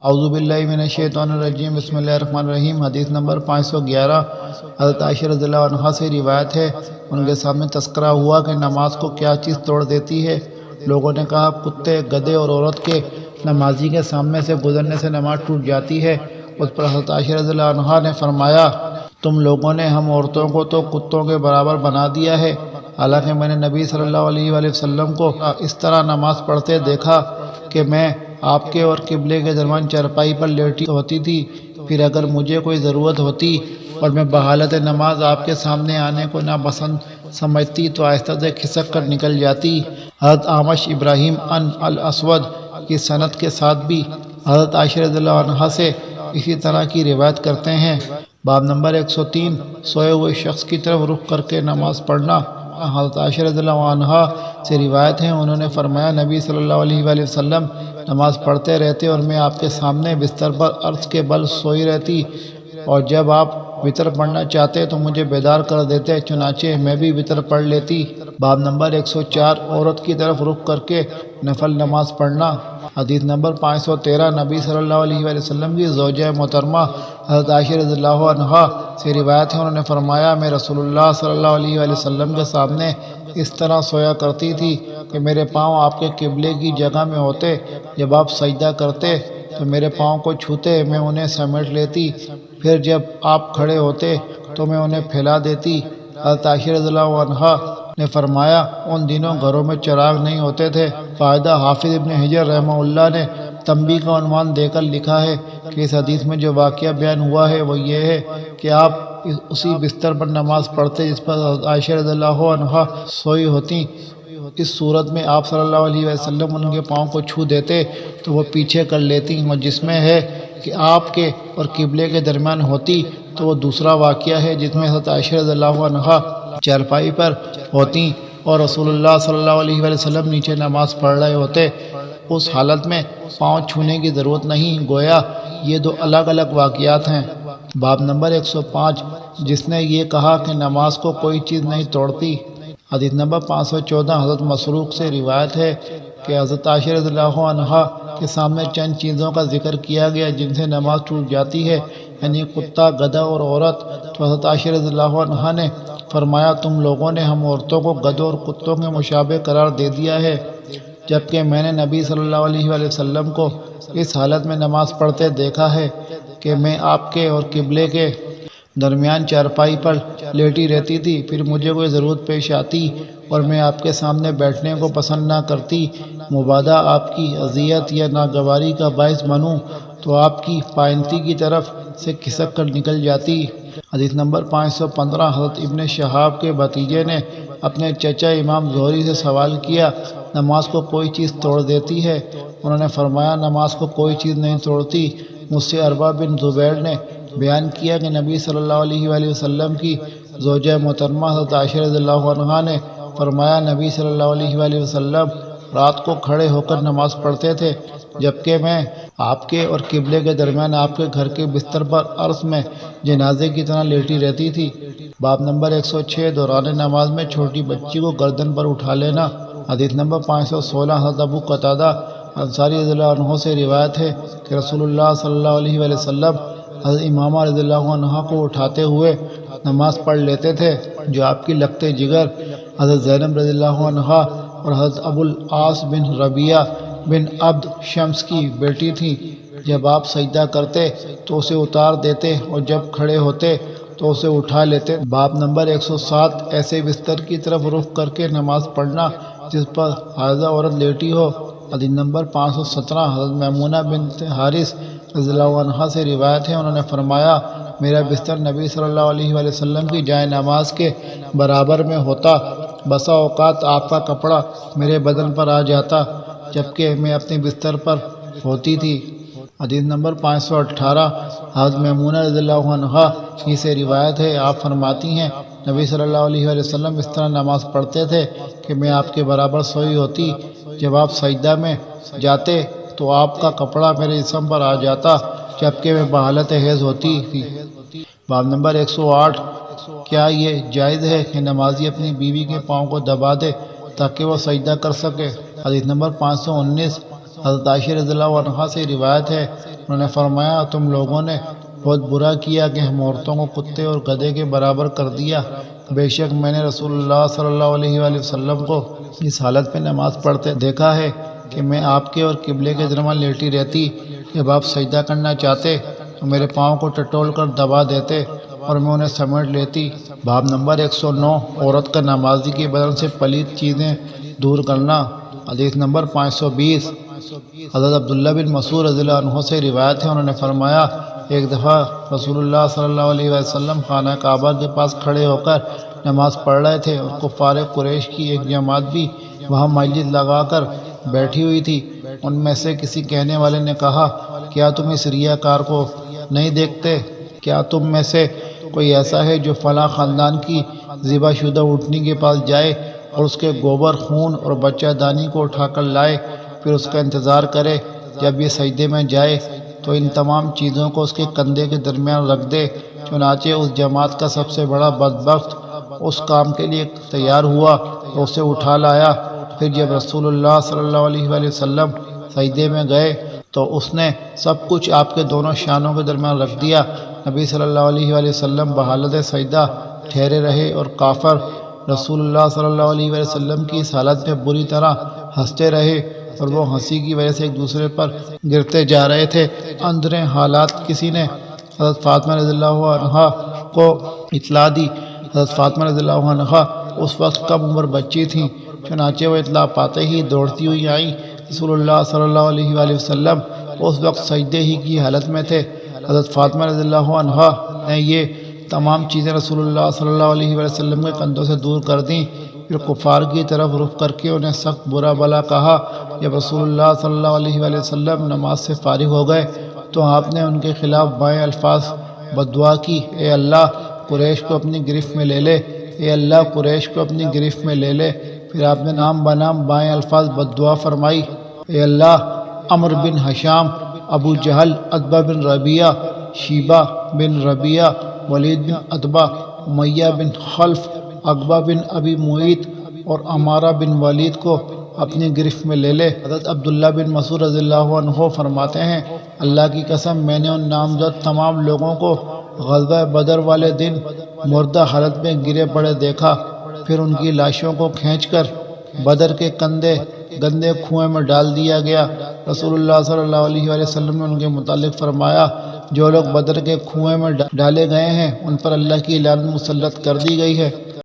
اعوذ باللہ من الشیطان الرجیم، بسم اللہ الرحمن الرحیم۔ حدیث نمبر 511، حضرت عائشہ رضی اللہ عنہا سے روایت ہے، ان کے سامنے تذکرہ ہوا کہ نماز کو کیا چیز توڑ دیتی ہے۔ لوگوں نے کہا کتے، گدھے اور عورت کے نمازی کے سامنے سے گزرنے سے نماز ٹوٹ جاتی ہے۔ اس پر حضرت عائشہ رضی اللہ عنہا نے فرمایا، تم لوگوں نے ہم عورتوں کو تو کتوں کے برابر بنا دیا ہے، حالانکہ میں نے نبی صلی اللہ علیہ وآلہ وسلم کو اس طرح نماز پڑھتے دیکھا کہ میں آپ کے اور قبلے کے درمیان چارپائی پر لیٹی ہوتی تھی، پھر اگر مجھے کوئی ضرورت ہوتی اور میں بحالت نماز آپ کے سامنے آنے کو ناپسند سمجھتی تو آہستہ سے کھسک کر نکل جاتی۔ حضرت اعمش ابراہیم عن الاسود کی سند کے ساتھ بھی حضرت عائشہ رضی اللہ عنہا سے اسی طرح کی روایت کرتے ہیں۔ باب نمبر 103، سوئے ہوئے شخص کی طرف رخ کر کے نماز پڑھنا۔ حضرت عائشہ رضی اللہ عنہا سے روایت ہے، انہوں نے فرمایا، نبی صلی اللہ علیہ وآلہ وسلم نماز پڑھتے رہتے اور میں آپ کے سامنے بستر پر عرض کے بل سوئی رہتی، اور جب آپ وتر پڑھنا چاہتے تو مجھے بیدار کر دیتے، چنانچہ میں بھی وتر پڑھ لیتی۔ باب نمبر 104، عورت کی طرف رخ کر کے نفل نماز پڑھنا۔ حدیث نمبر 513، نبی صلی اللہ علیہ وآلہ وسلم کی زوجہ محترمہ حضرت عائشہ رضی اللہ عنہا سے روایت ہے، انہوں نے فرمایا، میں رسول اللہ صلی اللہ علیہ وآلہ وسلم کے سامنے اس طرح سویا کرتی تھی کہ میرے پاؤں آپ کے قبلے کی جگہ میں ہوتے، جب آپ سجدہ کرتے تو میرے پاؤں کو چھوتے، میں انہیں سمیٹ لیتی، پھر جب آپ کھڑے ہوتے تو میں انہیں پھیلا دیتی۔ حضرت عائشہ رضی اللہ عنہا نے فرمایا، ان دنوں گھروں میں چراغ نہیں ہوتے تھے۔ فائدہ، حافظ ابن حجر رحمہ اللہ نے تنبیہ کا عنوان دے کر لکھا ہے کہ اس حدیث میں جو واقعہ بیان ہوا ہے وہ یہ ہے کہ آپ اسی بستر پر نماز پڑھتے جس پر حضرت عائشہ رضی اللہ عنہا سوئی ہوتی۔ اس صورت میں آپ صلی اللہ علیہ وسلم ان کے پاؤں کو چھو دیتے تو وہ پیچھے کر لیتی، اور جس میں ہے کہ آپ کے اور قبلے کے درمیان ہوتی تو وہ دوسرا واقعہ ہے جس میں حضرت عائشہ رضی اللہ عنہا چارپائی پر ہوتی اور رسول اللہ صلی اللہ علیہ وآلہ وسلم نیچے نماز پڑھ رہے ہوتے۔ اس حالت میں پاؤں چھونے کی ضرورت نہیں، گویا یہ دو الگ الگ واقعات ہیں۔ باب نمبر 105، جس نے یہ کہا کہ نماز کو کوئی چیز نہیں توڑتی۔ حدیث نمبر 514، حضرت مسروق سے روایت ہے کہ حضرت عائشہ رضی اللہ عنہا کے سامنے چند چیزوں کا ذکر کیا گیا جن سے نماز ٹوٹ جاتی ہے، یعنی کتا، گدھا اور عورت، تو حضرت عائشہ رضی اللہ عنہا نے فرمایا، تم لوگوں نے ہم عورتوں کو گدھوں اور کتوں کے مشابہ قرار دے دیا ہے، جبکہ میں نے نبی صلی اللہ علیہ وآلہ وسلم کو اس حالت میں نماز پڑھتے دیکھا ہے کہ میں آپ کے اور قبلے کے درمیان چارپائی پر لیٹی رہتی تھی، پھر مجھے کوئی ضرورت پیش آتی اور میں آپ کے سامنے بیٹھنے کو پسند نہ کرتی، مبادا آپ کی اذیت یا ناگواری کا باعث بنوں تو آپ کی پائنتی کی طرف سے کھسک کر نکل جاتی۔ حدیث نمبر 515، حضرت ابن شہاب کے بھتیجے نے اپنے چچا امام زہری سے سوال کیا، نماز کو کوئی چیز توڑ دیتی ہے؟ انہوں نے فرمایا، نماز کو کوئی چیز نہیں توڑتی۔ مجھ سے عروہ بن زبیر نے بیان کیا کہ نبی صلی اللہ علیہ وآلہ وسلم کی زوجہ محترمہ حضرت عائشہ رضی اللہ عنہا نے فرمایا، نبی صلی اللہ علیہ وآلہ وسلم رات کو کھڑے ہو کر نماز پڑھتے تھے، جبکہ میں آپ کے اور قبلے کے درمیان آپ کے گھر کے بستر پر عرض میں جنازے کی طرح لیٹی رہتی تھی۔ باب نمبر 106، دوران نماز میں چھوٹی بچی کو گردن پر اٹھا لینا۔ حدیث نمبر 516، حضرت ابو قتادہ انصاری رضی اللہ عنہ سے روایت ہے کہ رسول اللہ صلی اللہ علیہ وآلہ وسلم حضرت امامہ رضی اللہ عنہ کو اٹھاتے ہوئے نماز پڑھ لیتے تھے، جو آپ کی لگتے جگر حضرت زینب رضی اللہ عنہا اور حضرت ابو العاص بن ربیعہ بن عبد شمس کی بیٹی تھی۔ جب آپ سجدہ کرتے تو اسے اتار دیتے اور جب کھڑے ہوتے تو اسے اٹھا لیتے۔ باب نمبر 107، ایسے بستر کی طرف رخ کر کے نماز پڑھنا جس پر حائضہ عورت لیٹی ہو۔ حدیث نمبر 517، حضرت میمونہ بنت حارث رضی اللہ عنہا سے روایت ہے، انہوں نے فرمایا، میرا بستر نبی صلی اللہ علیہ وآلہ وسلم کی جائے نماز کے برابر میں ہوتا، بسا اوقات آپ کا کپڑا میرے بدن پر آ جاتا جبکہ میں اپنے بستر پر ہوتی تھی۔ حدیث نمبر 518، حضرت میمونہ رضی اللہ عنہا کی سے روایت ہے، آپ فرماتی ہیں، نبی صلی اللہ علیہ وآلہ وسلم اس طرح نماز پڑھتے تھے کہ میں آپ کے برابر سوئی ہوتی، جب آپ سجدہ میں جاتے تو آپ کا کپڑا میرے جسم پر آ جاتا جبکہ میں بحالت حیض ہوتی تھی۔ باب نمبر 108، کیا یہ جائز ہے کہ نمازی اپنی بیوی کے پاؤں کو دبا دے تاکہ وہ سجدہ کر سکے؟ حدیث نمبر 519، حضرت عائشہ رضی اللہ عنہا سے روایت ہے، انہوں نے فرمایا تم لوگوں نے بہت برا کیا کہ ہم عورتوں کو کتے اور گدھے کے برابر کر دیا۔ بے شک میں نے رسول اللہ صلی اللہ علیہ وآلہ وسلم کو اس حالت میں نماز پڑھتے دیکھا ہے کہ میں آپ کے اور قبلے کے درمیان لیٹی رہتی، جب آپ سجدہ کرنا چاہتے تو میرے پاؤں کو ٹٹول کر دبا دیتے اور میں انہیں سمیٹ لیتی۔ باب نمبر 109، عورت کا نمازی کے بدن سے پلید چیزیں دور کرنا۔ حدیث نمبر 520، حضرت عبداللہ بن مسعود رضی اللہ عنہ سے روایت ہے، انہوں نے فرمایا ایک دفعہ رسول اللہ صلی اللہ علیہ وسلم خانہ کعبہ کے پاس کھڑے ہو کر نماز پڑھ رہے تھے اور کفار قریش کی ایک جماعت بھی وہاں مجلس لگا کر بیٹھی ہوئی تھی۔ ان میں سے کسی کہنے والے نے کہا کیا تم اس ریاکار کو نہیں دیکھتے؟ کیا تم میں سے کوئی ایسا ہے جو فلاں خاندان کی ذبح شدہ اونٹنی کے پاس جائے اور اس کے گوبر، خون اور بچہ دانی کو اٹھا کر لائے، پھر اس کا انتظار کرے جب یہ سجدے میں جائے تو ان تمام چیزوں کو اس کے کندھے کے درمیان رکھ دے؟ چنانچہ اس جماعت کا سب سے بڑا بدبخت اس کام کے لیے تیار ہوا اور اسے اٹھا لایا۔ پھر جب رسول اللہ صلی اللہ علیہ وآلہ وسلم سجدے میں گئے تو اس نے سب کچھ آپ کے دونوں شانوں کے درمیان رکھ دیا۔ نبی صلی اللہ علیہ وآلہ وسلم بحالت سجدہ ٹھہرے رہے اور کافر رسول اللہ صلی اللہ علیہ وآلہ وسلم کی اس حالت میں بری طرح ہنستے رہے اور وہ ہنسی کی وجہ سے ایک دوسرے پر گرتے جا رہے تھے۔ اندر حالات کسی نے حضرت فاطمہ رضی اللہ عنہا کو اطلاع دی۔ حضرت فاطمہ رضی اللہ عنہا اس وقت کم عمر بچی تھیں، چنانچہ وہ اطلاع پاتے ہی دوڑتی ہوئی آئیں۔ رسول اللہ صلی اللہ علیہ وآلہ وسلم اس وقت سجدے ہی کی حالت میں تھے۔ حضرت فاطمہ رضی اللہ عنہا نے یہ تمام چیزیں رسول اللہ صلی اللہ علیہ وآلہ وسلم کے کندھوں سے دور کر دیں، پھر کفار کی طرف رخ کر کے انہیں سخت برا بھلا کہا۔ جب رسول اللہ صلی اللہ علیہ وآلہ وسلم نماز سے فارغ ہو گئے تو آپ نے ان کے خلاف بائیں الفاظ بددعا کی، اے اللہ قریش کو اپنی گرفت میں لے لے، اے اللہ قریش کو اپنی گرفت میں لے لے۔ پھر آپ نے نام بنام بائیں الفاظ بددعا فرمائی، اے اللہ عمرو بن ہشام، ابو جہل، عتبہ بن ربیعہ، شیبہ بن ربیعہ، ولید بن عتبہ، امیہ بن خلف، عقبہ بن ابی معیط اور عمارہ بن ولید کو اپنی گرفت میں لے لے۔ حضرت عبداللہ بن مسعود رضی اللہ عنہ فرماتے ہیں اللہ کی قسم میں نے ان نامزد تمام لوگوں کو غزوہ بدر والے دن مردہ حالت میں گرے پڑے دیکھا، پھر ان کی لاشوں کو کھینچ کر بدر کے گندے کنویں میں ڈال دیا گیا۔ رسول اللہ صلی اللہ علیہ وآلہ وسلم نے ان کے متعلق فرمایا جو لوگ بدر کے کنویں میں ڈالے گئے ہیں ان پر اللہ کی لعنت مسلط کر دی گئی ہے۔